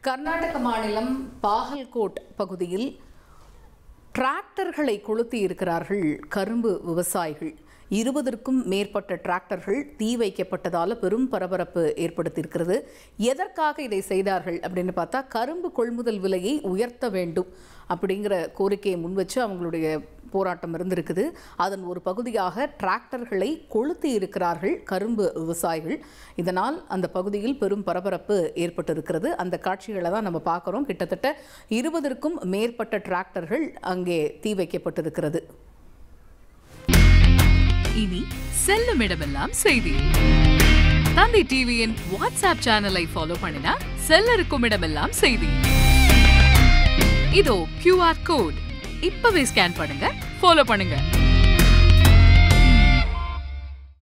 கர்நாடக மாநிலம் பாகல்கோட் பகுதியில் டிராக்டர்களை கொளுத்தி இருக்கிறார்கள் கரும்பு விவசாயிகள். 20க்கும் மேற்பட்ட டிராக்டர்கள் தீ வைக்கப்பட்டதால் பெரும் பரபரப்பு ஏற்படுத்தியிருக்கிறது. எதற்காக இதை செய்தார்கள் அப்படின்னு பார்த்தா, கரும்பு கொள்முதல் விலையை உயர்த்த வேண்டும் அப்படிங்கிற கோரிக்கையை முன்வச்சு அவங்களுடைய போராட்டம் இருந்திருக்குது. அதன் ஒரு பகுதியாக டிராக்டர்களை கொளுத்தி இருக்கிறார்கள் கரும்பு விவசாயிகள். இதனால் அந்த பகுதியில் பெரும் பரபரப்பு ஏற்பட்டிருக்கிறது. அந்த காட்சிகளை தான் நம்ம பார்க்குறோம். கிட்டத்தட்ட 20க்கும் மேற்பட்ட டிராக்டர்கள் அங்கே தீ வைக்கப்பட்டிருக்கிறது. இனி செல்லும் இடமெல்லாம் செய்தி. தந்தி டிவியின் வாட்ஸ்அப் சேனலை ஃபாலோ பண்ணினா செல்ல இருக்கும் இடமெல்லாம் செய்தி. இதோ QR கோட் இப்பவே ஸ்கேன் பண்ணுங்க, ஃபாலோ பண்ணுங்க.